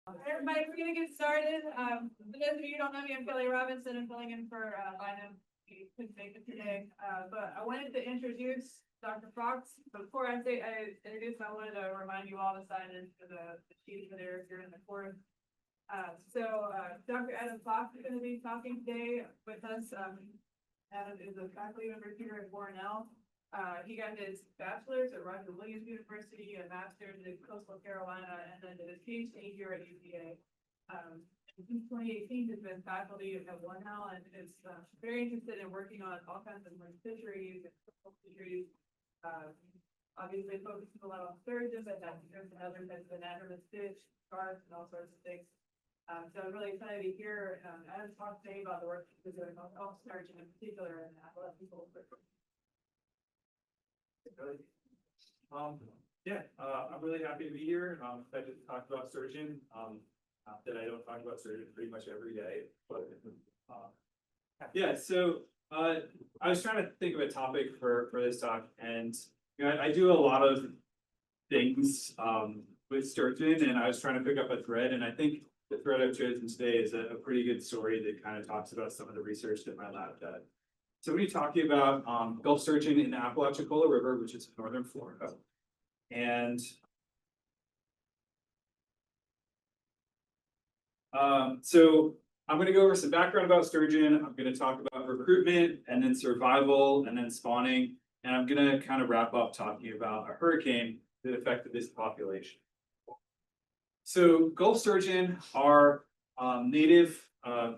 Hi, everybody, we're gonna get started. For those of you who don't know me, I'm Kelly Robinson. I'm filling in for Lynham. He couldn't make it today, but I wanted to introduce Dr. Fox. Before I introduce him, I wanted to remind you all to sign in for the sheet over there if you're in the course. Dr. Adam Fox is going to be talking today with us. Adam is a faculty member here at Warnell. He got his bachelor's at Roger Williams University, a master's in Coastal Carolina, and then did his PhD here at UVA. Since 2018, has been faculty at Warnell and is very interested in working on all kinds of marine fisheries and coastal fisheries. Obviously focusing a lot on sturgeon, but there's another types of anadromous fish, sharks, and all sorts of things. So I'm really excited to hear Adam talk today about the work he's doing on sturgeon in particular and Apalachicola River. I'm really happy to be here. Excited to talk about sturgeon. Not that I don't talk about sturgeon pretty much every day, but I was trying to think of a topic for this talk, and I do a lot of things with sturgeon, and I was trying to pick up a thread, and I think the thread I've chosen today is a pretty good story that kind of talks about some of the research that my lab did. So we're talking about Gulf sturgeon in the Apalachicola River, which is in northern Florida. And so I'm going to go over some background about sturgeon. I'm going to talk about recruitment and then survival and then spawning. And I'm going to kind of wrap up talking about a hurricane that affected this population. So Gulf sturgeon are native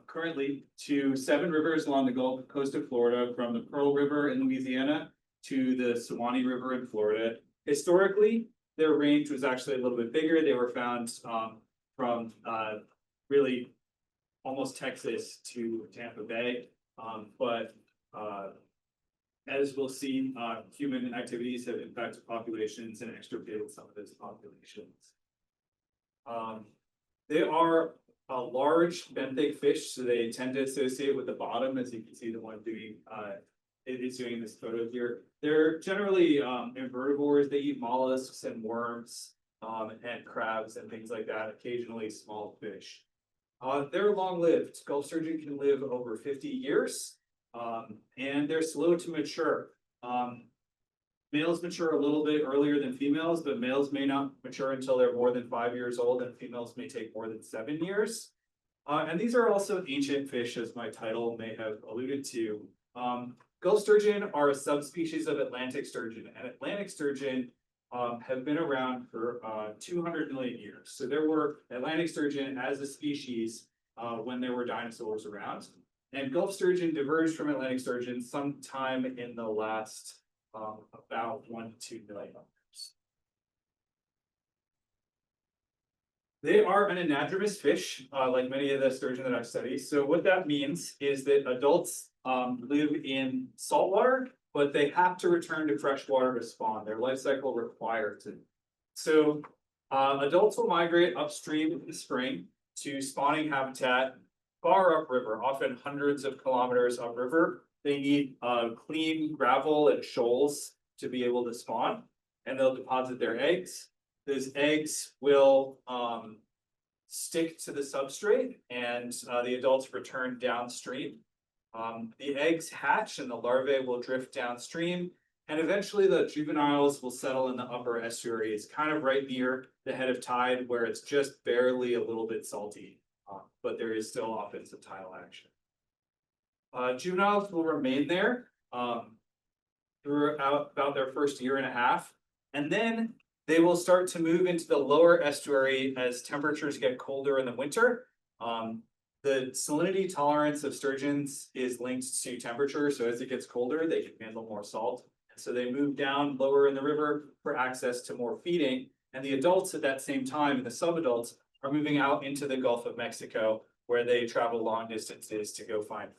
currently to 7 rivers along the Gulf Coast of Florida, from the Pearl River in Louisiana to the Suwannee River in Florida. Historically, their range was actually a little bit bigger. They were found from really almost Texas to Tampa Bay. As we'll see, human activities have impacted populations and extirpated some of those populations. They are a large benthic fish, so they tend to associate with the bottom, as you can see the one doing is doing this photo here. They're generally invertebrates. They eat mollusks and worms and crabs and things like that, occasionally small fish. They're long-lived. Gulf sturgeon can live over 50 years, and they're slow to mature. Males mature a little bit earlier than females, but males may not mature until they're more than 5 years old, and females may take more than 7 years. And these are also ancient fish, as my title may have alluded to. Gulf sturgeon are a subspecies of Atlantic sturgeon, and Atlantic sturgeon have been around for 200 million years. So there were Atlantic sturgeon as a species when there were dinosaurs around. And Gulf sturgeon diverged from Atlantic sturgeon sometime in the last about 1 to 2 million years. They are an anadromous fish, like many of the sturgeon that I've studied. So what that means is that adults live in saltwater, but they have to return to freshwater to spawn. Their life cycle requires it. So adults will migrate upstream in the spring to spawning habitat far upriver, often hundreds of kilometers upriver. They need clean gravel and shoals to be able to spawn, and they'll deposit their eggs. Those eggs will stick to the substrate, and the adults return downstream. The eggs hatch and the larvae will drift downstream, and eventually the juveniles will settle in the upper estuaries, kind of right near the head of tide, where it's just barely a little bit salty, but there is still often some tidal action. Juveniles will remain there throughout about their first year and a half, and then they will start to move into the lower estuary as temperatures get colder in the winter. The salinity tolerance of sturgeons is linked to temperature, so as it gets colder, they can handle more salt. And so they move down lower in the river for access to more feeding, and the adults at that same time, and the subadults, are moving out into the Gulf of Mexico, where they travel long distances to go find food.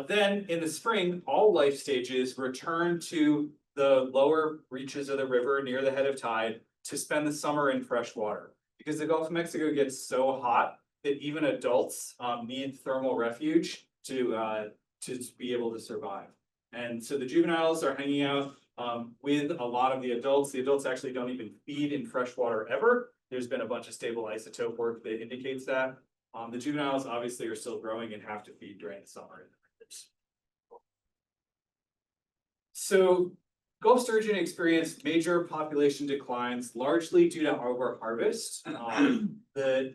Then in the spring, all life stages return to the lower reaches of the river near the head of tide to spend the summer in fresh water, because the Gulf of Mexico gets so hot that even adults need thermal refuge to be able to survive. And so the juveniles are hanging out with a lot of the adults actually don't even feed in freshwater ever. There's been a bunch of stable isotope work that indicates that. The juveniles obviously are still growing and have to feed during the summer. So Gulf sturgeon experienced major population declines, largely due to overharvest. The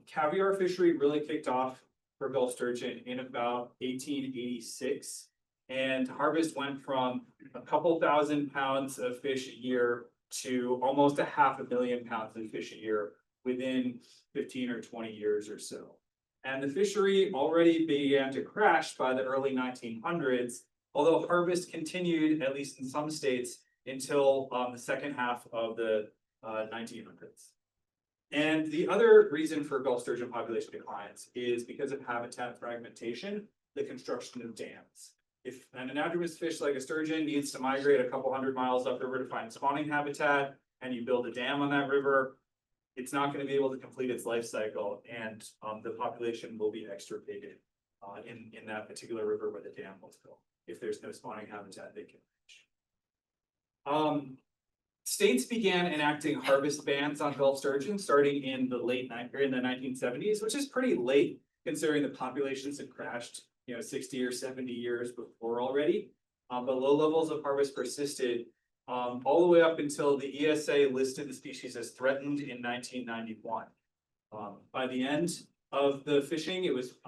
caviar fishery really kicked off for Gulf sturgeon in about 1886. And harvest went from a couple thousand pounds of fish a year to almost 500,000 pounds of fish a year within 15 or 20 years or so. And the fishery already began to crash by the early 1900s, although harvest continued, at least in some states, until the second half of the 1900s. And the other reason for Gulf sturgeon population declines is because of habitat fragmentation, the construction of dams. If an anadromous fish like a sturgeon needs to migrate a couple hundred miles upriver to find spawning habitat, and you build a dam on that river, it's not going to be able to complete its life cycle, and the population will be extirpated in that particular river where the dam was built, if there's no spawning habitat they can reach. States began enacting harvest bans on Gulf sturgeon starting in the 1970s, which is pretty late considering the populations had crashed 60 or 70 years before already. But low levels of harvest persisted all the way up until the ESA listed the species as threatened in 1991. By the end of the fishing, it was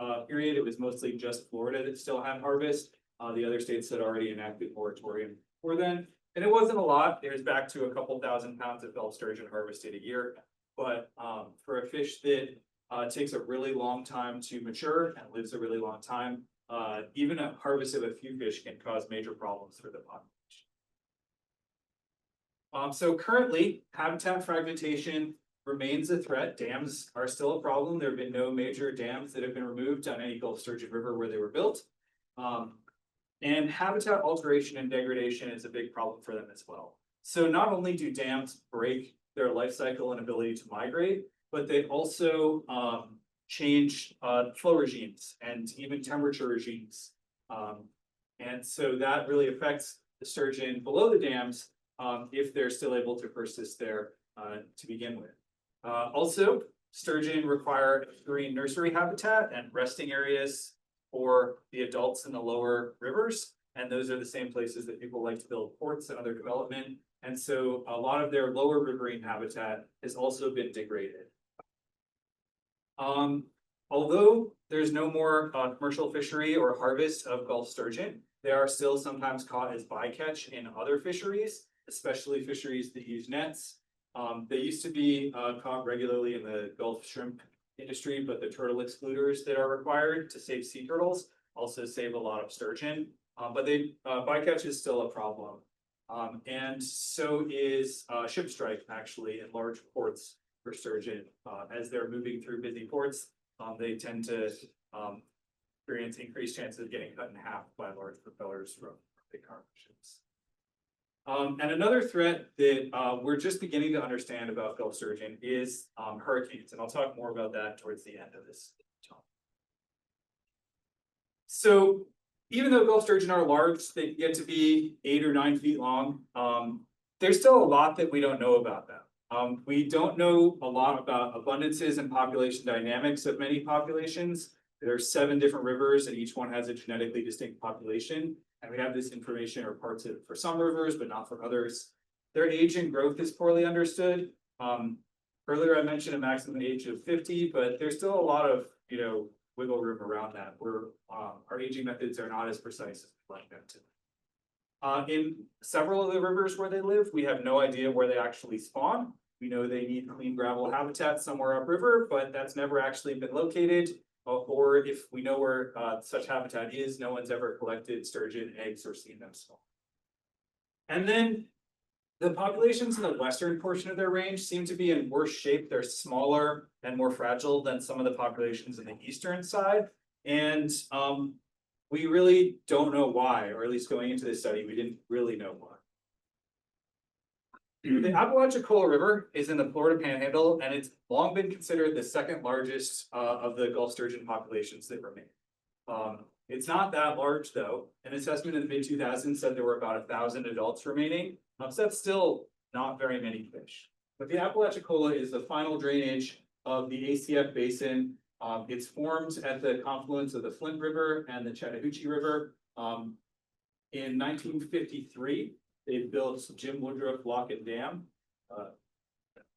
mostly just Florida that still had harvest. The other states had already enacted moratorium before then. And it wasn't a lot. It was back to a couple thousand pounds of Gulf sturgeon harvested a year. But for a fish that takes a really long time to mature and lives a really long time, even a harvest of a few fish can cause major problems for the population. So currently, habitat fragmentation remains a threat. Dams are still a problem. There have been no major dams that have been removed on any Gulf sturgeon river where they were built. And habitat alteration and degradation is a big problem for them as well. So not only do dams break their life cycle and ability to migrate, but they also change flow regimes and even temperature regimes. And so that really affects the sturgeon below the dams if they're still able to persist there to begin with. Also, sturgeon require green nursery habitat and resting areas for the adults in the lower rivers. And those are the same places that people like to build ports and other development. And so a lot of their lower riverine habitat has also been degraded. Although there's no more commercial fishery or harvest of Gulf sturgeon, they are still sometimes caught as bycatch in other fisheries, especially fisheries that use nets. They used to be caught regularly in the Gulf shrimp industry, but the turtle excluders that are required to save sea turtles also save a lot of sturgeon. But bycatch is still a problem. And so is ship strike actually in large ports for sturgeon. As they're moving through busy ports, they tend to experience increased chances of getting cut in half by large propellers from big cargo ships. And another threat that we're just beginning to understand about Gulf sturgeon is hurricanes, and I'll talk more about that towards the end of this talk. So even though Gulf sturgeon are large, they get to be 8 or 9 feet long, there's still a lot that we don't know about them. We don't know a lot about abundances and population dynamics of many populations. There are 7 different rivers and each one has a genetically distinct population. And we have this information or parts of it for some rivers, but not for others. Their age and growth is poorly understood. Earlier I mentioned a maximum age of 50, but there's still a lot of wiggle room around that, where our aging methods are not as precise as we'd like them to. In several of the rivers where they live, we have no idea where they actually spawn. We know they need clean gravel habitat somewhere upriver, but that's never actually been located. Or if we know where such habitat is, no one's ever collected sturgeon eggs or seen them spawn. And then the populations in the western portion of their range seem to be in worse shape. They're smaller and more fragile than some of the populations in the eastern side. And we really don't know why, or at least going into this study, we didn't really know why. The Apalachicola River is in the Florida Panhandle, and it's long been considered the second largest of the Gulf sturgeon populations that remain. It's not that large though. An assessment in the mid 2000s said there were about 1,000 adults remaining. So that's still not very many fish. But the Apalachicola is the final drainage of the ACF basin. It's formed at the confluence of the Flint River and the Chattahoochee River. In 1953, they built Jim Woodruff Lock and Dam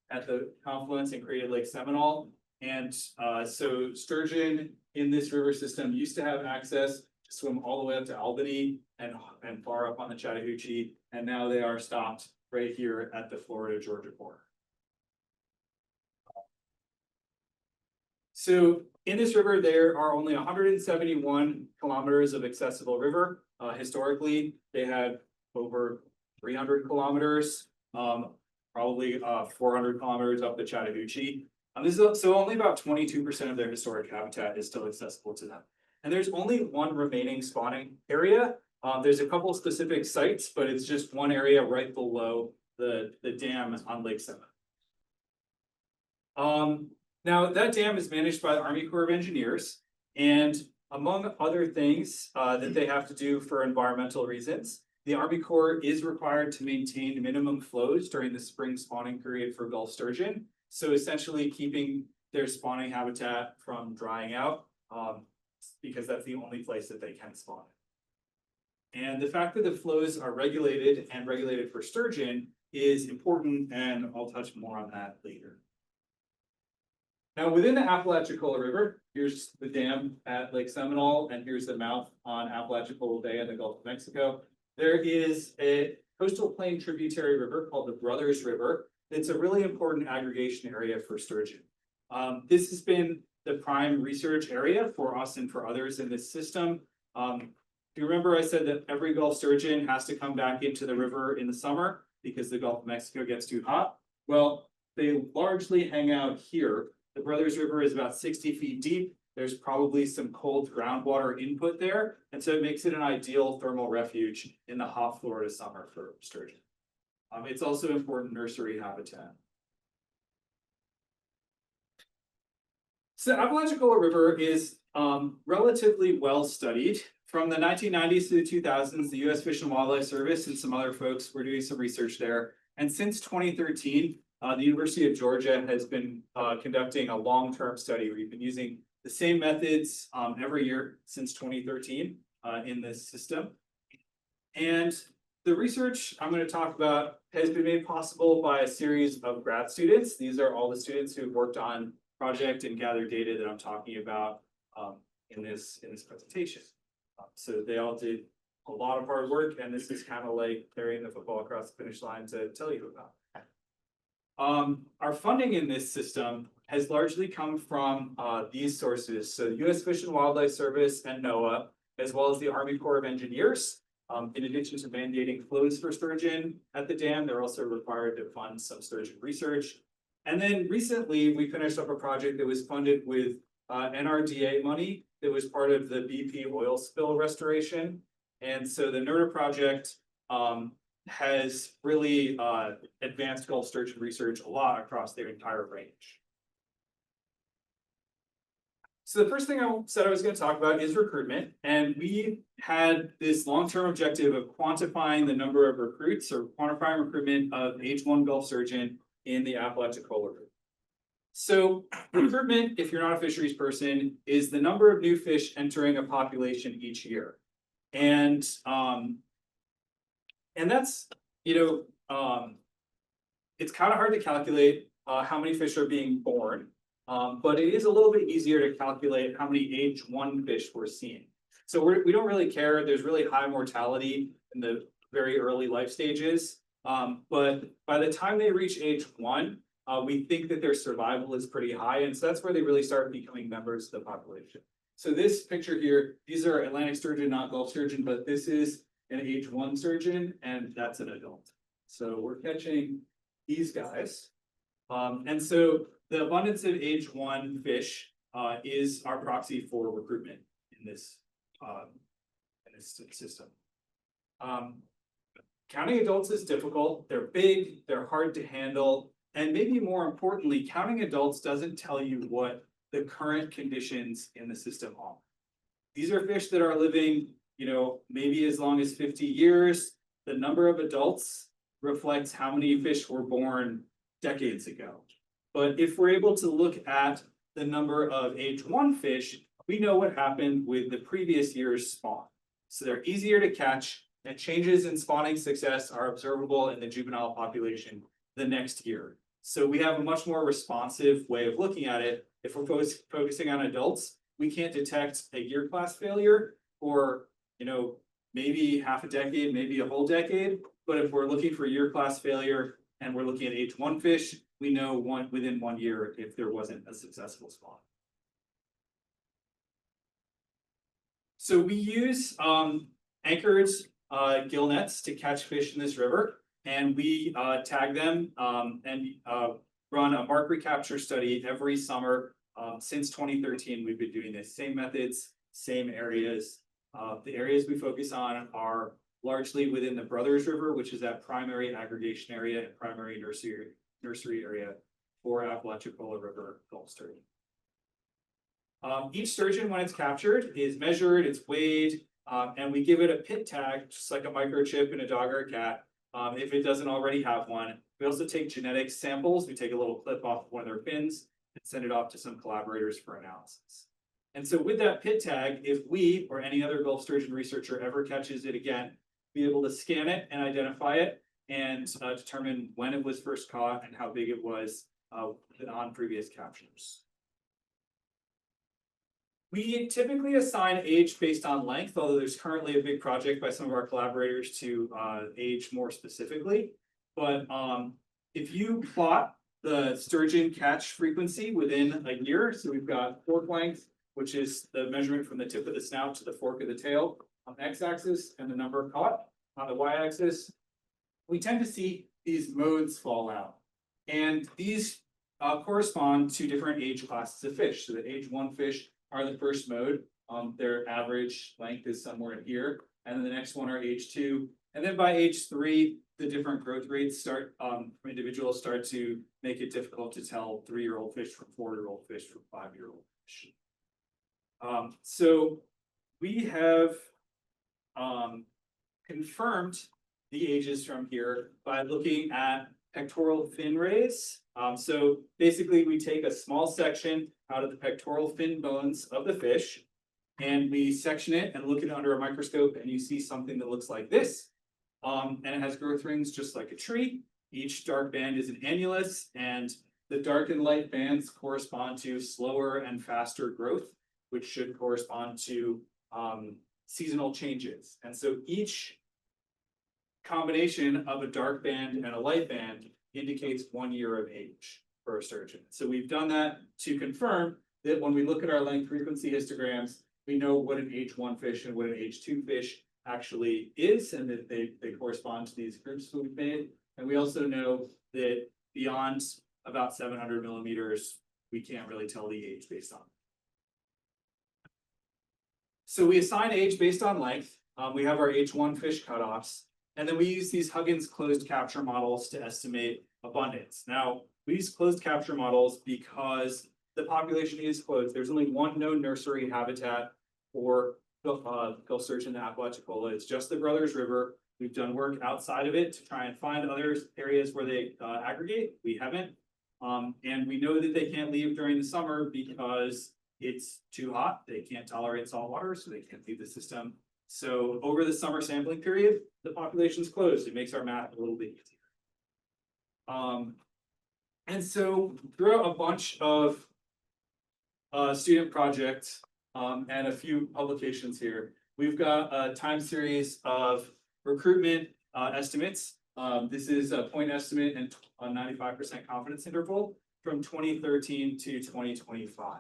at the confluence and created Lake Seminole. And so sturgeon in this river system used to have access to swim all the way up to Albany and far up on the Chattahoochee. And now they are stopped right here at the Florida-Georgia border. So in this river, there are only 171 kilometers of accessible river. Historically, they had over 300 kilometers, probably 400 kilometers up the Chattahoochee. So only about 22% of their historic habitat is still accessible to them. And there's only one remaining spawning area. There's a couple specific sites, but it's just one area right below the dam on Lake Sept. Now that dam is managed by the Army Corps of Engineers, and among other things that they have to do for environmental reasons, the Army Corps is required to maintain minimum flows during the spring spawning period for Gulf sturgeon. So essentially keeping their spawning habitat from drying out, because that's the only place that they can spawn. And the fact that the flows are regulated and regulated for sturgeon is important, and I'll touch more on that later. Now, within the Apalachicola River, here's the dam at Lake Seminole, and here's the mouth on Apalachicola Bay in the Gulf of Mexico. There is a coastal plain tributary river called the Brothers River. It's a really important aggregation area for sturgeon. This has been the prime research area for us and for others in this system. If you remember, I said that every Gulf sturgeon has to come back into the river in the summer because the Gulf of Mexico gets too hot. Well, they largely hang out here. The Brothers River is about 60 feet deep. There's probably some cold groundwater input there. And so it makes it an ideal thermal refuge in the hot Florida summer for sturgeon. It's also important nursery habitat. So Apalachicola River is relatively well studied. From the 1990s to the 2000s, the U.S. Fish and Wildlife Service and some other folks were doing some research there. And since 2013, the University of Georgia has been conducting a long-term study. We've been using the same methods every year since 2013 in this system. And the research I'm going to talk about has been made possible by a series of grad students. These are all the students who have worked on project and gathered data that I'm talking about in this presentation. So they all did a lot of hard work, and this is kind of like carrying the football across the finish line to tell you about. Our funding in this system has largely come from these sources. So the U.S. Fish and Wildlife Service and NOAA, as well as the Army Corps of Engineers. In addition to mandating flows for sturgeon at the dam, they're also required to fund some sturgeon research. And then recently, we finished up a project that was funded with NRDA money that was part of the BP oil spill restoration. And so the NERDA project has really advanced Gulf sturgeon research a lot across their entire range. So the first thing I said I was going to talk about is recruitment. And we had this long-term objective of quantifying the number of recruits or quantifying recruitment of age 1 Gulf sturgeon in the Apalachicola River. So recruitment, if you're not a fisheries person, is the number of new fish entering a population each year. And that's, it's kind of hard to calculate how many fish are being born. But it is a little bit easier to calculate how many age 1 fish we're seeing. So we don't really care. There's really high mortality in the very early life stages. But by the time they reach age 1, we think that their survival is pretty high. And so that's where they really start becoming members of the population. So this picture here, these are Atlantic sturgeon, not Gulf sturgeon, but this is an age 1 sturgeon, and that's an adult. So we're catching these guys. And so the abundance of age 1 fish is our proxy for recruitment in this system. Counting adults is difficult. They're big, they're hard to handle, and maybe more importantly, counting adults doesn't tell you what the current conditions in the system are. these are fish that are living, you know, maybe as long as 50 years. The number of adults reflects how many fish were born decades ago. But if we're able to look at the number of age 1 fish, we know what happened with the previous year's spawn. So they're easier to catch, and changes in spawning success are observable in the juvenile population the next year. So we have a much more responsive way of looking at it. If we're focusing on adults, we can't detect a year class failure for, you know, maybe half a decade, maybe a whole decade. But if we're looking for year class failure and we're looking at age 1 fish, we know within 1 year if there wasn't a successful spawn. So we use anchored gill nets to catch fish in this river, and we tag them and run a mark recapture study every summer. Since 2013, we've been doing this. Same methods, same areas. The areas we focus on are largely within the Brothers River, which is that primary aggregation area and primary nursery area for Apalachicola River Gulf sturgeon. Each sturgeon, when it's captured, is measured, it's weighed, and we give it a pit tag, just like a microchip in a dog or a cat, if it doesn't already have one. We also take genetic samples. We take a little clip off of one of their fins and send it off to some collaborators for analysis. And so with that pit tag, if we or any other Gulf sturgeon researcher ever catches it again, be able to scan it and identify it and determine when it was first caught and how big it was on previous captures. We typically assign age based on length, although there's currently a big project by some of our collaborators to age more specifically. But if you plot the sturgeon catch frequency within a year, so we've got fork length, which is the measurement from the tip of the snout to the fork of the tail on the x-axis, and the number caught on the y-axis, we tend to see these modes fall out. And these correspond to different age classes of fish. So the age 1 fish are the first mode. Their average length is somewhere in here. And then the next one are age 2. And then by age 3, the different growth rates start from individuals start to make it difficult to tell 3-year-old fish from 4-year-old fish from 5-year-old fish. So we have confirmed the ages from here by looking at pectoral fin rays. So basically we take a small section out of the pectoral fin bones of the fish, and we section it and look at it under a microscope, and you see something that looks like this. And it has growth rings just like a tree. Each dark band is an annulus, and the dark and light bands correspond to slower and faster growth, which should correspond to seasonal changes. And so each combination of a dark band and a light band indicates 1 year of age for a sturgeon. So we've done that to confirm that when we look at our length frequency histograms, we know what an age 1 fish and what an age 2 fish actually is, and that they correspond to these groups we've made. And we also know that beyond about 700 millimeters, we can't really tell the age based on it. So we assign age based on length. We have our age 1 fish cutoffs, and then we use these Huggins closed capture models to estimate abundance. Now, we use closed capture models because the population is closed. There's only one known nursery habitat for Gulf sturgeon in Apalachicola. It's just the Brothers River. We've done work outside of it to try and find other areas where they aggregate. We haven't. And we know that they can't leave during the summer because it's too hot. They can't tolerate salt water, so they can't leave the system. So over the summer sampling period, the population's closed. It makes our math a little bit easier. And so throughout a bunch of student projects and a few publications here, we've got a time series of recruitment estimates. This is a point estimate and a 95% confidence interval from 2013 to 2025.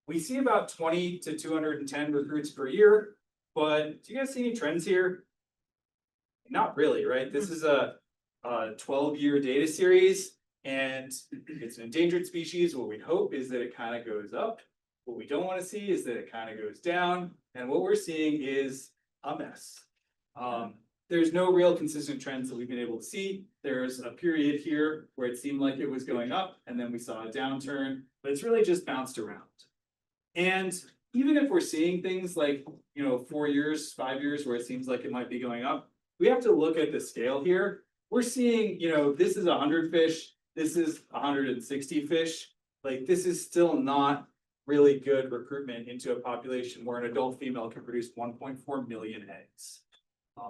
We see about 20 to 210 recruits per year, but do you guys see any trends here? Not really, right? This is a 12-year data series, and it's an endangered species. What we hope is that it kind of goes up. What we don't want to see is that it kind of goes down. And what we're seeing is a mess. There's no real consistent trends that we've been able to see. There's a period here where it seemed like it was going up, and then we saw a downturn, but it's really just bounced around. And even if we're seeing things like, 4 years, 5 years, where it seems like it might be going up, we have to look at the scale here. We're seeing, this is 100 fish, this is 160 fish. Like, this is still not really good recruitment into a population where an adult female can produce 1.4 million eggs.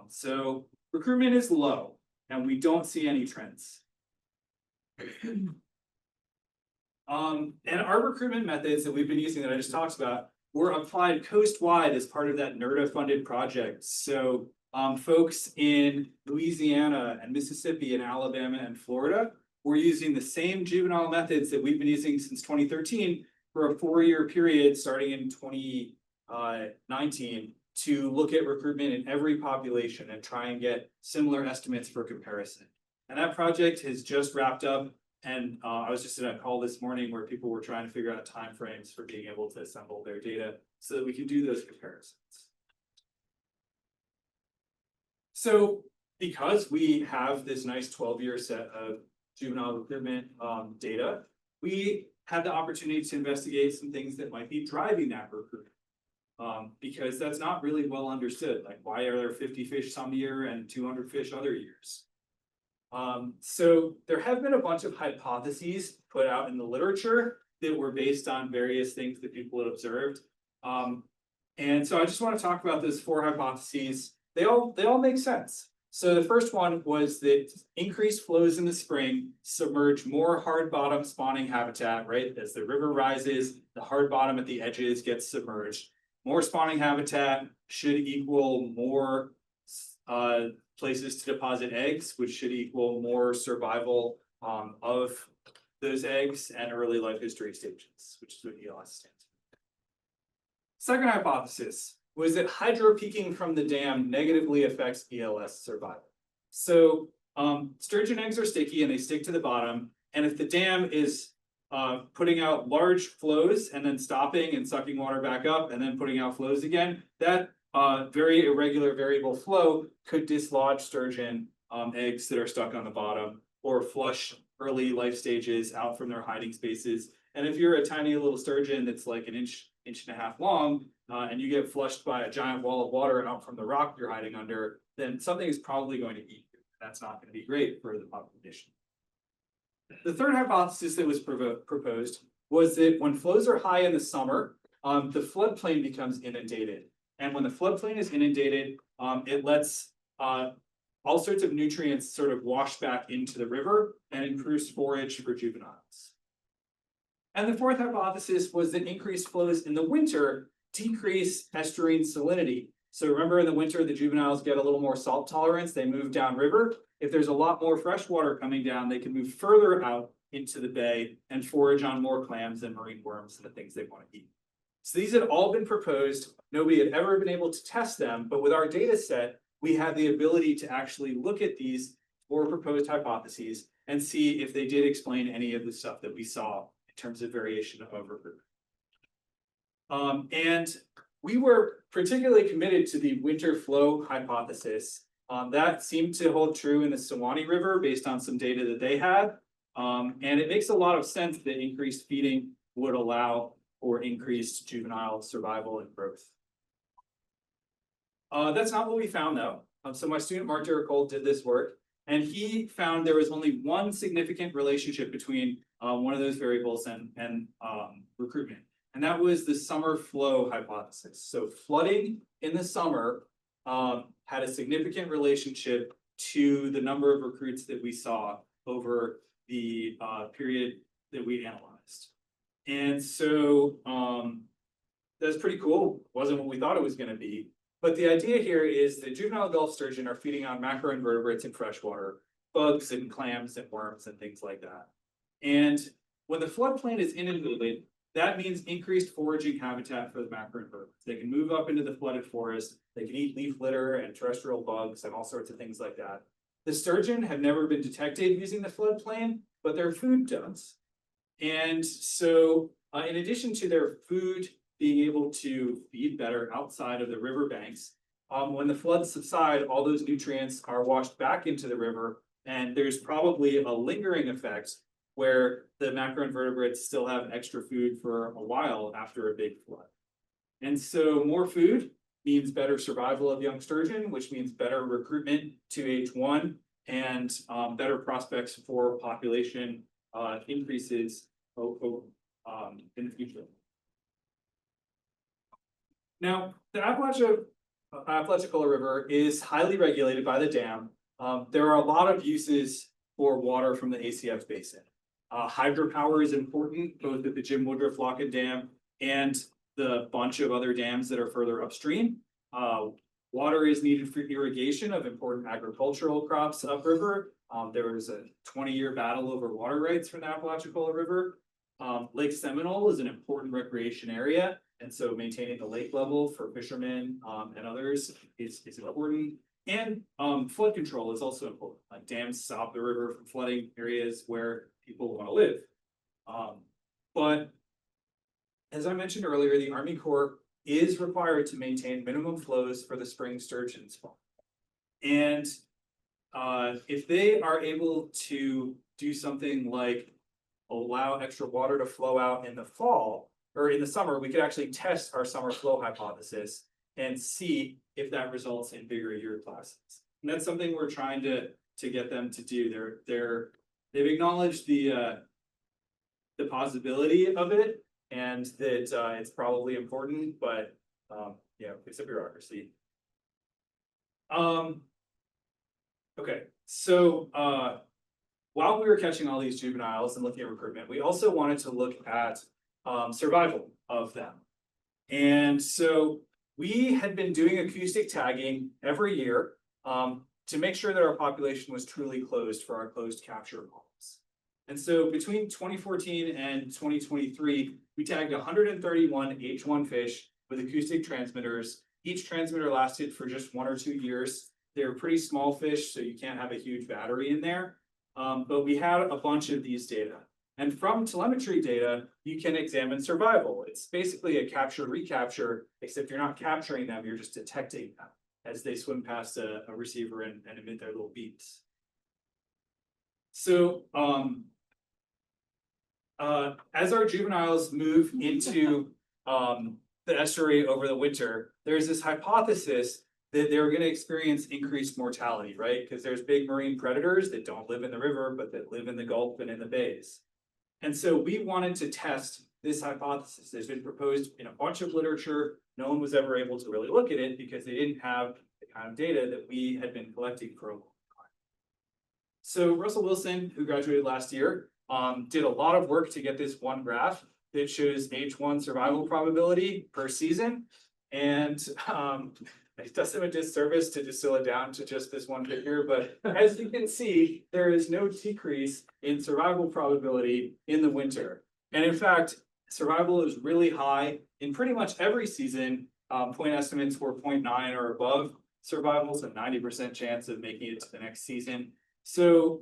So recruitment is low, and we don't see any trends. And our recruitment methods that we've been using that I just talked about were applied coast-wide as part of that NERDA-funded project. So folks in Louisiana and Mississippi and Alabama and Florida were using the same juvenile methods that we've been using since 2013 for a 4-year period starting in 2019 to look at recruitment in every population and try and get similar estimates for comparison. And that project has just wrapped up. And I was just in a call this morning where people were trying to figure out timeframes for being able to assemble their data so that we can do those comparisons. So because we have this nice 12-year set of juvenile recruitment data, we had the opportunity to investigate some things that might be driving that recruitment. Because that's not really well understood. Like, why are there 50 fish some year and 200 fish other years? So there have been a bunch of hypotheses put out in the literature that were based on various things that people had observed. And so I just want to talk about those 4 hypotheses. They all make sense. So the first one was that increased flows in the spring submerge more hard bottom spawning habitat, right? As the river rises, the hard bottom at the edges gets submerged. More spawning habitat should equal more places to deposit eggs, which should equal more survival of those eggs and early life history stages, which is what ELS stands for. Second hypothesis was that hydropeaking from the dam negatively affects ELS survival. So sturgeon eggs are sticky and they stick to the bottom. And if the dam is putting out large flows and then stopping and sucking water back up and then putting out flows again, that very irregular variable flow could dislodge sturgeon eggs that are stuck on the bottom or flush early life stages out from their hiding spaces. And if you're a tiny little sturgeon that's like an inch and a half long, and you get flushed by a giant wall of water out from the rock you're hiding under, then something is probably going to eat you. That's not going to be great for the population. The third hypothesis that was proposed was that when flows are high in the summer, the floodplain becomes inundated. And when the floodplain is inundated, it lets all sorts of nutrients sort of wash back into the river and improves forage for juveniles. And the fourth hypothesis was that increased flows in the winter decrease estuarine salinity. So remember, in the winter, the juveniles get a little more salt tolerance. They move downriver. If there's a lot more fresh water coming down, they can move further out into the bay and forage on more clams and marine worms and the things they want to eat. So these had all been proposed. Nobody had ever been able to test them, but with our data set, we had the ability to actually look at these 4 proposed hypotheses and see if they did explain any of the stuff that we saw in terms of variation of recruitment. And we were particularly committed to the winter flow hypothesis. That seemed to hold true in the Sewanee River based on some data that they had. And it makes a lot of sense that increased feeding would allow for increased juvenile survival and growth. That's not what we found though. So my student Mark Derricole did this work, and he found there was only one significant relationship between one of those variables and recruitment. And that was the summer flow hypothesis. So flooding in the summer had a significant relationship to the number of recruits that we saw over the period that we analyzed. And so that's pretty cool. Wasn't what we thought it was going to be. But the idea here is that juvenile Gulf sturgeon are feeding on macroinvertebrates in freshwater, bugs and clams and worms and things like that. And when the floodplain is inundated, that means increased foraging habitat for the macroinvertebrates. They can move up into the flooded forest. They can eat leaf litter and terrestrial bugs and all sorts of things like that. The sturgeon have never been detected using the floodplain, but their food does. And so in addition to their food being able to feed better outside of the riverbanks, when the floods subside, all those nutrients are washed back into the river, and there's probably a lingering effect where the macroinvertebrates still have extra food for a while after a big flood. And so more food means better survival of young sturgeon, which means better recruitment to H1 and better prospects for population increases in the future. Now, the Apalachicola River is highly regulated by the dam. There are a lot of uses for water from the ACF basin. Hydropower is important, both at the Jim Woodruff Lockett Dam and the bunch of other dams that are further upstream. Water is needed for irrigation of important agricultural crops upriver. There was a 20-year battle over water rights from the Apalachicola River. Lake Seminole is an important recreation area, and so maintaining the lake level for fishermen and others is important. And flood control is also important. Like dams stop the river from flooding areas where people want to live. But as I mentioned earlier, the Army Corps is required to maintain minimum flows for the spring sturgeon spawn. And if they are able to do something like allow extra water to flow out in the fall or in the summer, we could actually test our summer flow hypothesis and see if that results in bigger year classes. And that's something we're trying to get them to do. They've acknowledged the possibility of it and that it's probably important, but yeah, it's a bureaucracy. Okay, so while we were catching all these juveniles and looking at recruitment, we also wanted to look at survival of them. And so we had been doing acoustic tagging every year to make sure that our population was truly closed for our closed capture calls. And so between 2014 and 2023, we tagged 131 H1 fish with acoustic transmitters. Each transmitter lasted for just 1 or 2 years. They're pretty small fish, so you can't have a huge battery in there. But we had a bunch of these data. And from telemetry data, you can examine survival. It's basically a capture recapture, except you're not capturing them, you're just detecting them as they swim past a receiver and emit their little beeps. So as our juveniles move into the estuary over the winter, there's this hypothesis that they're going to experience increased mortality, right? Because there's big marine predators that don't live in the river, but that live in the Gulf and in the bays. And so we wanted to test this hypothesis. It's been proposed in a bunch of literature. No one was ever able to really look at it because they didn't have the kind of data that we had been collecting for a long time. So Russell Wilson, who graduated last year, did a lot of work to get this one graph that shows H1 survival probability per season. And it does him a disservice to distill it down to just this one figure, but as you can see, there is no decrease in survival probability in the winter. And in fact, survival is really high in pretty much every season. Point estimates were 0.9 or above survival, so 90% chance of making it to the next season. So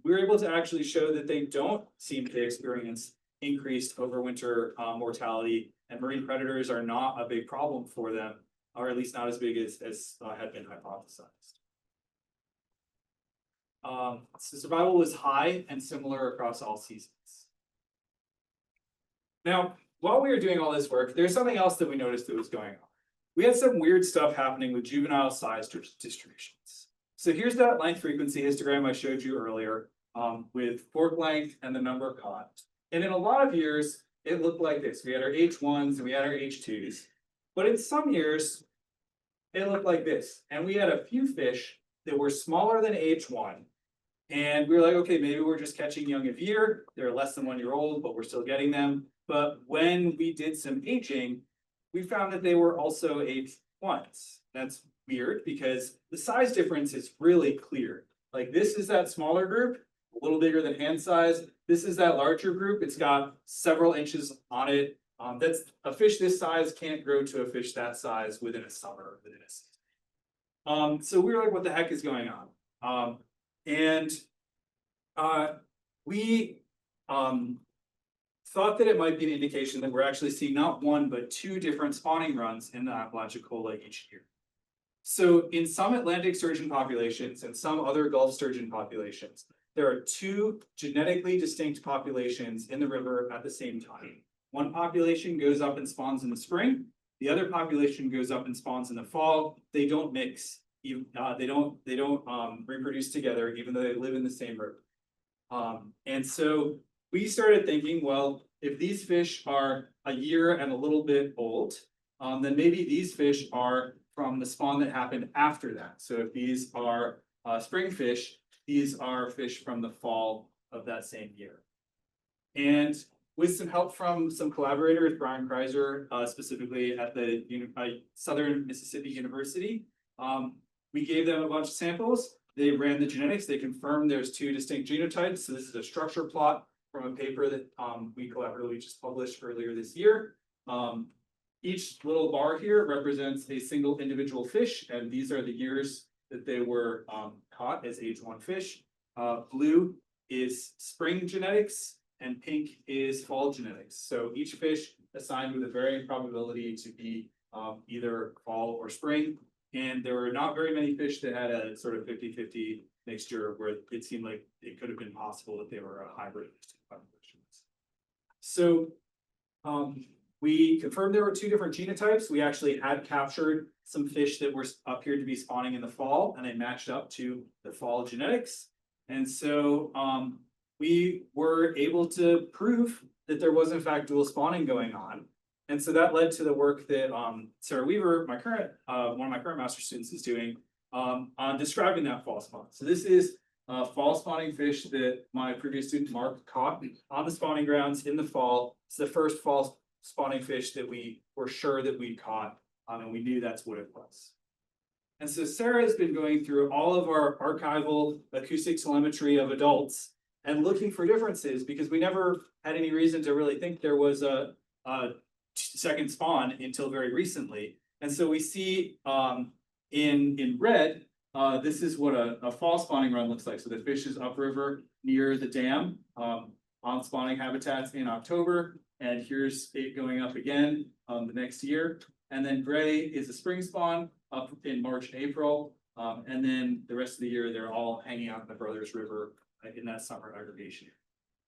we were able to actually show that they don't seem to experience increased overwinter mortality, and marine predators are not a big problem for them, or at least not as big as had been hypothesized. So survival was high and similar across all seasons. Now, while we were doing all this work, there's something else that we noticed that was going on. We had some weird stuff happening with juvenile size distributions. So here's that length frequency histogram I showed you earlier with fork length and the number caught. And in a lot of years, it looked like this. We had our H1s and we had our H2s. But in some years, it looked like this. And we had a few fish that were smaller than H1. And we were like, okay, maybe we're just catching young of year. They're less than 1 year old, but we're still getting them. But when we did some aging, we found that they were also H1s. That's weird because the size difference is really clear. Like this is that smaller group, a little bigger than hand size. This is that larger group. It's got several inches on it. That's a fish this size can't grow to a fish that size within a summer, within a season. So we were like, what the heck is going on? We thought that it might be an indication that we're actually seeing not one, but two different spawning runs in the Apalachicola each year. So in some Atlantic sturgeon populations and some other Gulf sturgeon populations, there are two genetically distinct populations in the river at the same time. One population goes up and spawns in the spring. The other population goes up and spawns in the fall. They don't mix. They don't reproduce together, even though they live in the same river. And so we started thinking, well, if these fish are a year and a little bit old, then maybe these fish are from the spawn that happened after that. So if these are spring fish, these are fish from the fall of that same year. And with some help from some collaborators, Brian Kreiser, specifically at the Southern Mississippi University, we gave them a bunch of samples. They ran the genetics. They confirmed there's two distinct genotypes. So this is a structure plot from a paper that we collaboratively just published earlier this year. Each little bar here represents a single individual fish, and these are the years that they were caught as age 1 fish. Blue is spring genetics, and pink is fall genetics. So each fish assigned with a varying probability to be either fall or spring. And there were not very many fish that had a sort of 50-50 mixture where it seemed like it could have been possible that they were a hybrid. So we confirmed there were two different genotypes. We actually had captured some fish that were appeared to be spawning in the fall, and they matched up to the fall genetics. And so we were able to prove that there was in fact dual spawning going on. And so that led to the work that Sarah Weaver, one of my current master's students, is doing on describing that fall spawn. So this is a fall spawning fish that my previous student Mark caught on the spawning grounds in the fall. It's the first fall spawning fish that we were sure that we caught, and we knew that's what it was. And so Sarah has been going through all of our archival acoustic telemetry of adults and looking for differences, because we never had any reason to really think there was a second spawn until very recently. And so we see in red, this is what a fall spawning run looks like. So the fish is upriver near the dam on spawning habitats in October. And here's it going up again the next year. And then gray is a spring spawn up in March, April. And then the rest of the year, they're all hanging out in the Brothers River in that summer aggregation.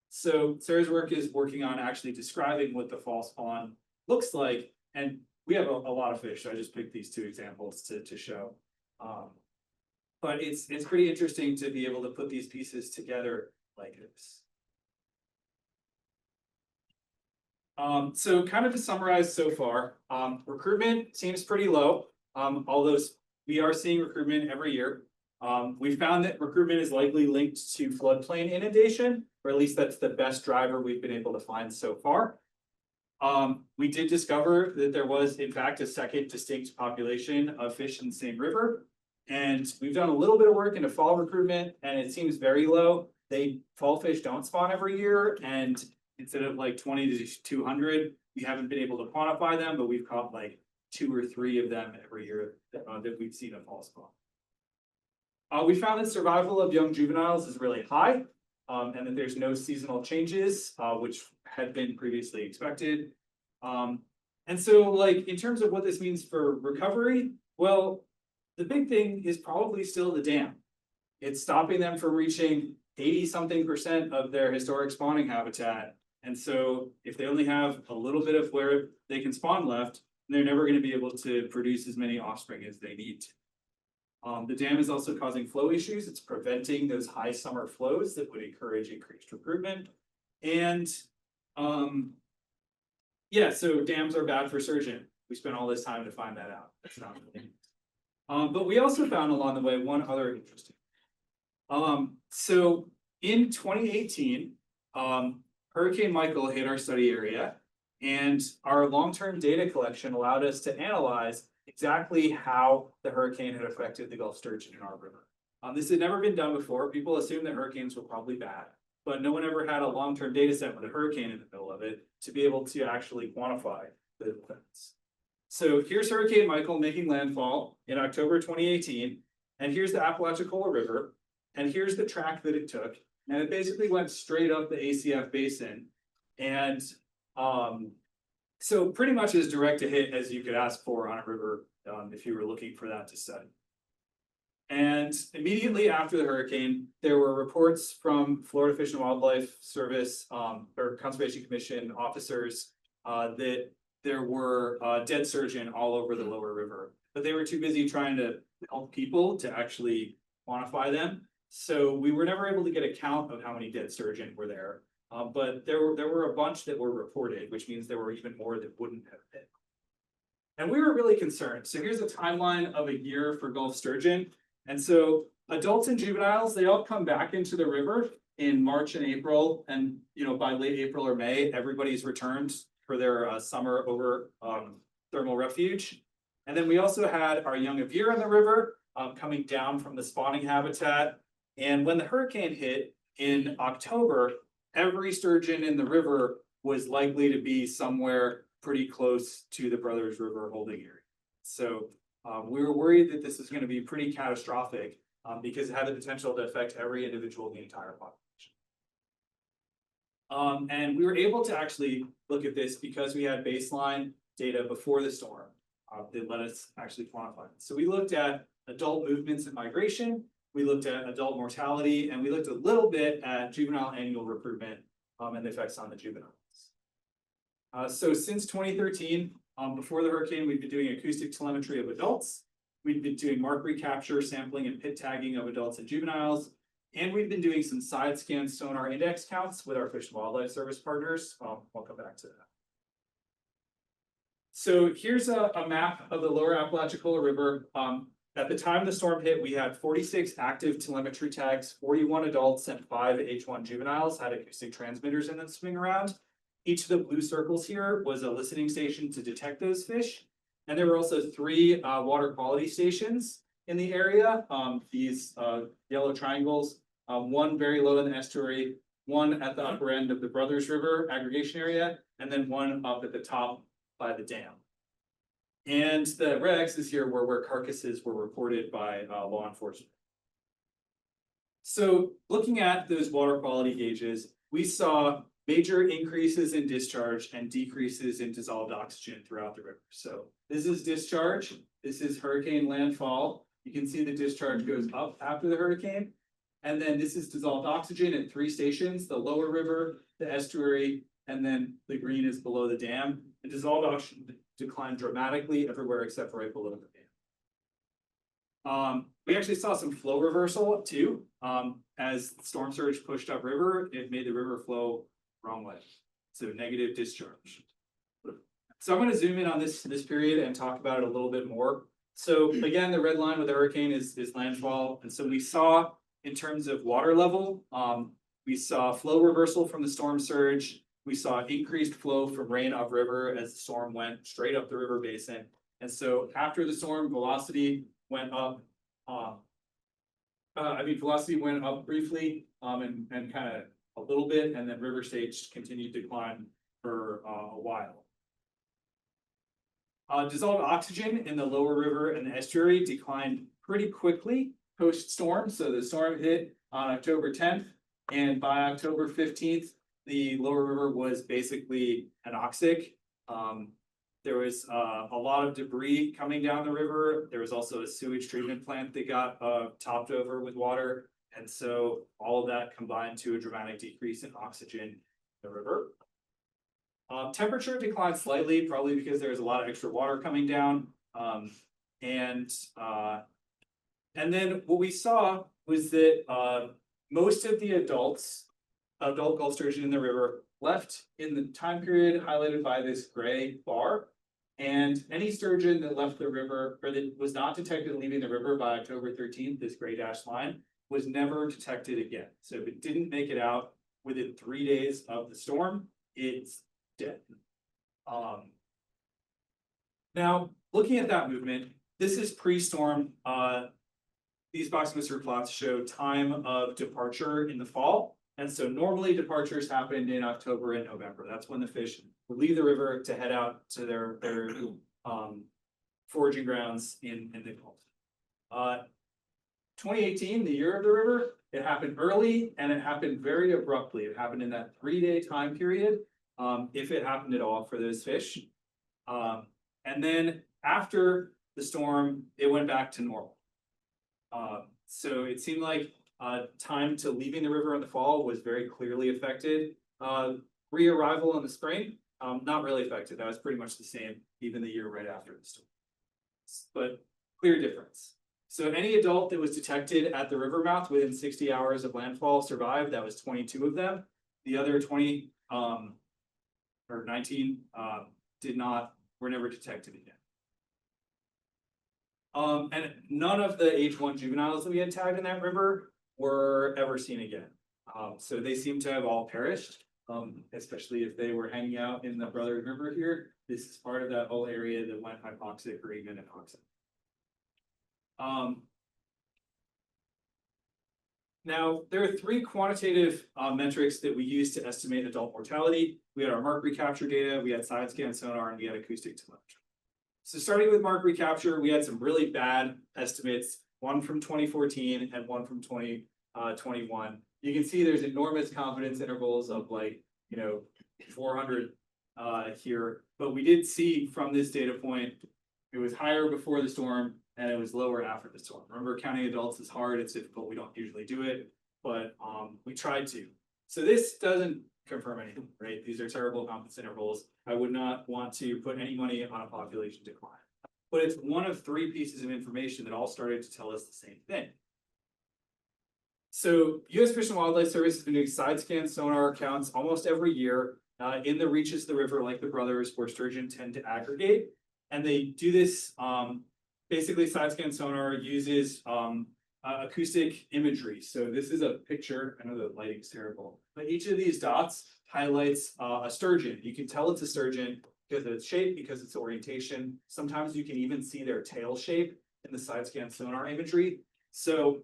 So Sarah's work is working on actually describing what the fall spawn looks like. And we have a lot of fish, so I just picked these two examples to show. But it's pretty interesting to be able to put these pieces together like this. So kind of to summarize so far, recruitment seems pretty low, although we are seeing recruitment every year. We found that recruitment is likely linked to floodplain inundation, or at least that's the best driver we've been able to find so far. We did discover that there was, in fact, a second distinct population of fish in the same river. And we've done a little bit of work into fall recruitment, and it seems very low. Fall fish don't spawn every year, and instead of like 20 to 200, we haven't been able to quantify them, but we've caught like 2 or 3 of them every year that we've seen a fall spawn. We found that survival of young juveniles is really high, and that there's no seasonal changes, which had been previously expected. And so, like, in terms of what this means for recovery, well, the big thing is probably still the dam. It's stopping them from reaching 80-something% of their historic spawning habitat. And so if they only have a little bit of where they can spawn left, they're never going to be able to produce as many offspring as they need to. The dam is also causing flow issues. It's preventing those high summer flows that would encourage increased recruitment. And yeah, so dams are bad for sturgeon. We spent all this time to find that out. That's not really. But we also found along the way one other interesting. So in 2018, Hurricane Michael hit our study area, and our long-term data collection allowed us to analyze exactly how the hurricane had affected the Gulf sturgeon in our river. This had never been done before. People assumed that hurricanes were probably bad, but no one ever had a long-term data set with a hurricane in the middle of it to be able to actually quantify the effects. So here's Hurricane Michael making landfall in October 2018, and here's the Apalachicola River, and here's the track that it took, and it basically went straight up the ACF basin, and so pretty much as direct a hit as you could ask for on a river if you were looking for that to study. And immediately after the hurricane, there were reports from Florida Fish and Wildlife Service, or Conservation Commission officers, that there were, dead sturgeon all over the lower river. But they were too busy trying to help people to actually quantify them. So we were never able to get a count of how many dead sturgeon were there. But there were a bunch that were reported, which means there were even more that wouldn't have been. And we were really concerned. So here's a timeline of a year for Gulf sturgeon. And so adults and juveniles, they all come back into the river in March and April. And, by late April or May, everybody's returned for their summer over thermal refuge. And then we also had our young of year in the river coming down from the spawning habitat. And when the hurricane hit in October, every sturgeon in the river was likely to be somewhere pretty close to the Brothers River holding area. So we were worried that this was going to be pretty catastrophic because it had the potential to affect every individual in the entire population. And we were able to actually look at this because we had baseline data before the storm that let us actually quantify it. So we looked at adult movements and migration, we looked at adult mortality, and we looked a little bit at juvenile annual recruitment and the effects on the juveniles. So since 2013, before the hurricane, we've been doing acoustic telemetry of adults. We've been doing mark recapture, sampling, and pit tagging of adults and juveniles. And we've been doing some side scan sonar index counts with our Fish and Wildlife Service partners. I'll come back to that. So here's a map of the lower Apalachicola River. At the time the storm hit, we had 46 active telemetry tags, 41 adults and 5 H1 juveniles had acoustic transmitters in them swimming around. Each of the blue circles here was a listening station to detect those fish. And there were also 3 water quality stations in the area. These yellow triangles, one very low in the estuary, one at the upper end of the Brothers River aggregation area, and then one up at the top by the dam. And the red X's here were where carcasses were reported by law enforcement. So looking at those water quality gauges, we saw major increases in discharge and decreases in dissolved oxygen throughout the river. So this is discharge, this is hurricane landfall. You can see the discharge goes up after the hurricane. And then this is dissolved oxygen at 3 stations, the lower river, the estuary, and then the green is below the dam. And dissolved oxygen declined dramatically everywhere except for right below the dam. We actually saw some flow reversal too. As storm surge pushed upriver, it made the river flow wrong way. So negative discharge. So I'm going to zoom in on this period and talk about it a little bit more. So again, the red line with the hurricane is landfall. And so we saw in terms of water level, we saw flow reversal from the storm surge. We saw increased flow from rain upriver as the storm went straight up the river basin. And so after the storm, velocity went up. Velocity went up briefly and kind of a little bit, and then river stage continued to climb for a while. Dissolved oxygen in the lower river and the estuary declined pretty quickly post-storm. So the storm hit on October 10th, and by October 15th, the lower river was basically anoxic. There was a lot of debris coming down the river. There was also a sewage treatment plant that got topped over with water. And so all of that combined to a dramatic decrease in oxygen in the river. Temperature declined slightly, probably because there was a lot of extra water coming down. And then what we saw was that most of the adult Gulf sturgeon in the river left in the time period highlighted by this gray bar. And any sturgeon that left the river or that was not detected leaving the river by October 13th, this gray dashed line, was never detected again. So if it didn't make it out within 3 days of the storm, it's dead. Now, looking at that movement, this is pre-storm. These box mystery plots show time of departure in the fall. And so normally departures happened in October and November. That's when the fish would leave the river to head out to their foraging grounds in the Gulf. 2018, the year of the river, it happened early and it happened very abruptly. It happened in that 3-day time period, if it happened at all for those fish. And then after the storm, it went back to normal. So it seemed like time to leaving the river in the fall was very clearly affected. Re-arrival in the spring, not really affected. That was pretty much the same, even the year right after the storm. But clear difference. So any adult that was detected at the river mouth within 60 hours of landfall survived. That was 22 of them. The other 20 or 19 were never detected again. And none of the H1 juveniles that we had tagged in that river were ever seen again. So they seem to have all perished, especially if they were hanging out in the Brothers River here. This is part of that whole area that went hypoxic or even hypoxic. Now, there are three quantitative metrics that we use to estimate adult mortality. We had our mark recapture data, we had side scan sonar, and we had acoustic telemetry. So starting with mark recapture, we had some really bad estimates, one from 2014 and one from 2021. You can see there's enormous confidence intervals of 400 here, but we did see from this data point, it was higher before the storm and it was lower after the storm. Remember, counting adults is hard, it's difficult, we don't usually do it, but we tried to. So this doesn't confirm anything, right? These are terrible confidence intervals. I would not want to put any money on a population decline. But it's one of three pieces of information that all started to tell us the same thing. So U.S. Fish and Wildlife Service has been doing side scan sonar counts almost every year in the reaches of the river, like the Brothers, where sturgeon tend to aggregate. And they do this, basically side scan sonar uses acoustic imagery. So this is a picture, I know the lighting's terrible, but each of these dots highlights a sturgeon. You can tell it's a sturgeon because of its shape, because of its orientation. Sometimes you can even see their tail shape in the side scan sonar imagery. So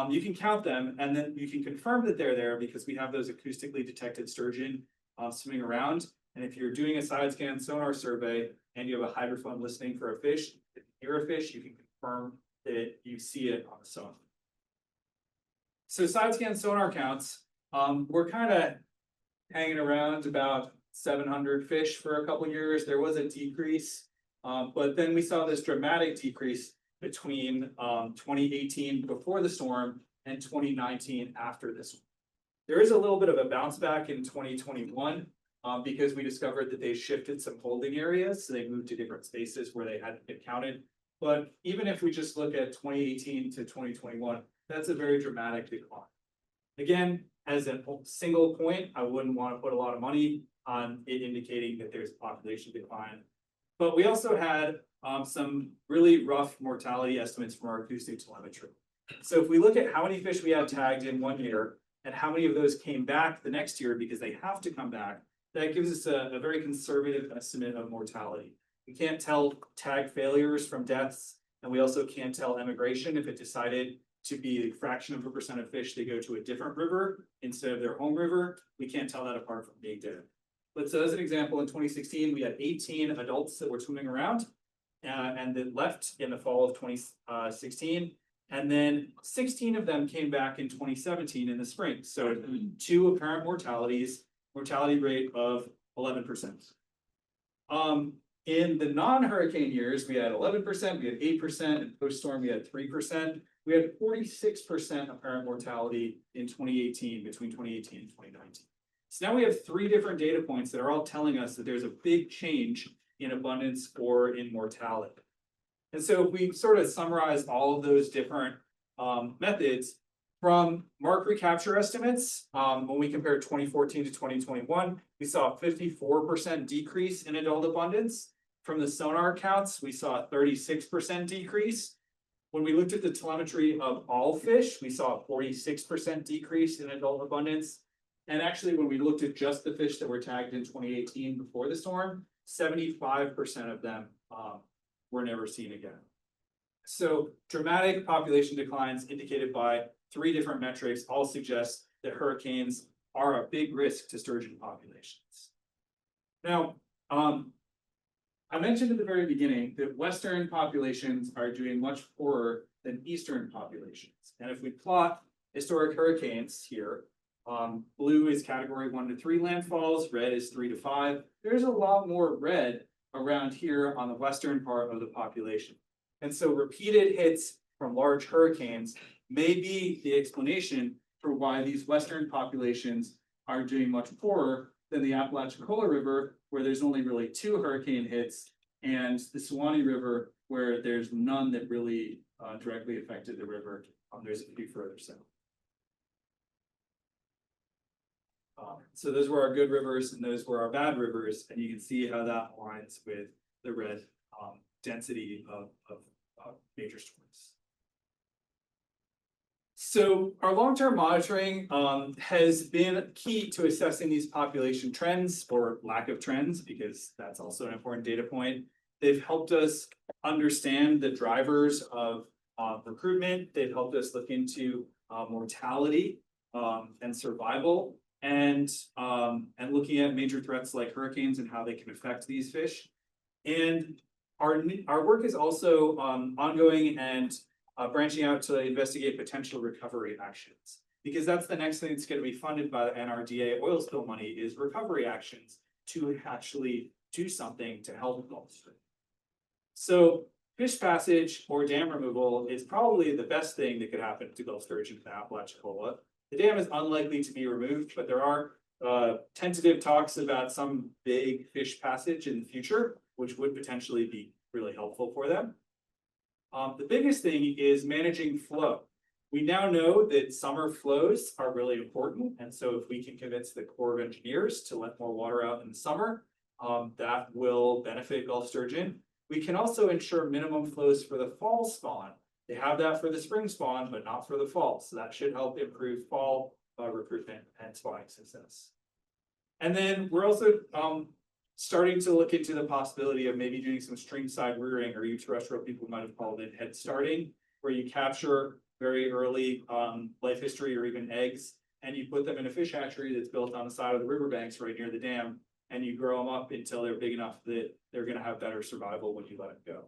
you can count them and then you can confirm that they're there because we have those acoustically detected sturgeon swimming around. And if you're doing a side scan sonar survey and you have a hydrophone listening for a fish, if you hear a fish, you can confirm that you see it on the sonar. So side scan sonar counts, we're kind of hanging around about 700 fish for a couple years. There was a decrease, but then we saw this dramatic decrease between 2018 before the storm and 2019 after the storm. There is a little bit of a bounce back in 2021 because we discovered that they shifted some holding areas. So they moved to different spaces where they hadn't been counted. But even if we just look at 2018 to 2021, that's a very dramatic decline. Again, as a single point, I wouldn't want to put a lot of money on it indicating that there's population decline. But we also had some really rough mortality estimates from our acoustic telemetry. So if we look at how many fish we had tagged in 1 year and how many of those came back the next year because they have to come back, that gives us a very conservative estimate of mortality. We can't tell tag failures from deaths, and we also can't tell emigration if it decided to be a fraction of a percent of fish they go to a different river instead of their home river. We can't tell that apart from being dead. But so as an example, in 2016, we had 18 adults that were swimming around and then left in the fall of 2016. And then 16 of them came back in 2017 in the spring. So 2 apparent mortality rate of 11%. In the non-hurricane years, we had 11%, we had 8%, and post-storm we had 3%. We had 46% apparent mortality in 2018, between 2018 and 2019. So now we have 3 different data points that are all telling us that there's a big change in abundance or in mortality. And so if we sort of summarize all of those different methods from mark recapture estimates, when we compare 2014 to 2021, we saw a 54% decrease in adult abundance. From the sonar counts, we saw a 36% decrease. When we looked at the telemetry of all fish, we saw a 46% decrease in adult abundance. And actually, when we looked at just the fish that were tagged in 2018 before the storm, 75% of them were never seen again. So dramatic population declines indicated by 3 different metrics all suggest that hurricanes are a big risk to sturgeon populations. Now, I mentioned at the very beginning that Western populations are doing much poorer than Eastern populations. And if we plot historic hurricanes here, blue is category 1 to 3 landfalls, red is 3 to 5. There's a lot more red around here on the western part of the population. And so repeated hits from large hurricanes may be the explanation for why these western populations are doing much poorer than the Apalachicola River, where there's only really 2 hurricane hits, and the Suwannee River, where there's none that really directly affected the river. There's a few further south. So those were our good rivers and those were our bad rivers, and you can see how that aligns with the red density of major storms. So our long-term monitoring has been key to assessing these population trends or lack of trends, because that's also an important data point. They've helped us understand the drivers of recruitment. They've helped us look into mortality and survival, and looking at major threats like hurricanes and how they can affect these fish. And our work is also ongoing and branching out to investigate potential recovery actions, because that's the next thing that's going to be funded by the NRDA oil spill money, is recovery actions to actually do something to help the Gulf Stream. So fish passage or dam removal is probably the best thing that could happen to Gulf sturgeon in Apalachicola. The dam is unlikely to be removed, but there are tentative talks about some big fish passage in the future, which would potentially be really helpful for them. The biggest thing is managing flow. We now know that summer flows are really important, and so if we can convince the Corps of Engineers to let more water out in the summer, that will benefit Gulf sturgeon. We can also ensure minimum flows for the fall spawn. They have that for the spring spawn, but not for the fall, so that should help improve fall recruitment and spawning success. And then we're also starting to look into the possibility of maybe doing some streamside rearing, or terrestrial people might have called it head starting, where you capture very early life history or even eggs, and you put them in a fish hatchery that's built on the side of the riverbanks right near the dam, and you grow them up until they're big enough that they're going to have better survival when you let them go.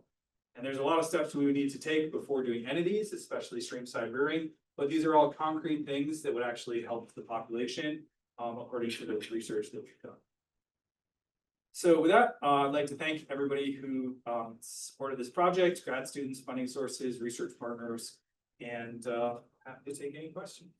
And there's a lot of steps we would need to take before doing any of these, especially streamside rearing, but these are all concrete things that would actually help the population, according to the research that we've done. So with that, I'd like to thank everybody who supported this project, grad students, funding sources, research partners, and happy to take any questions.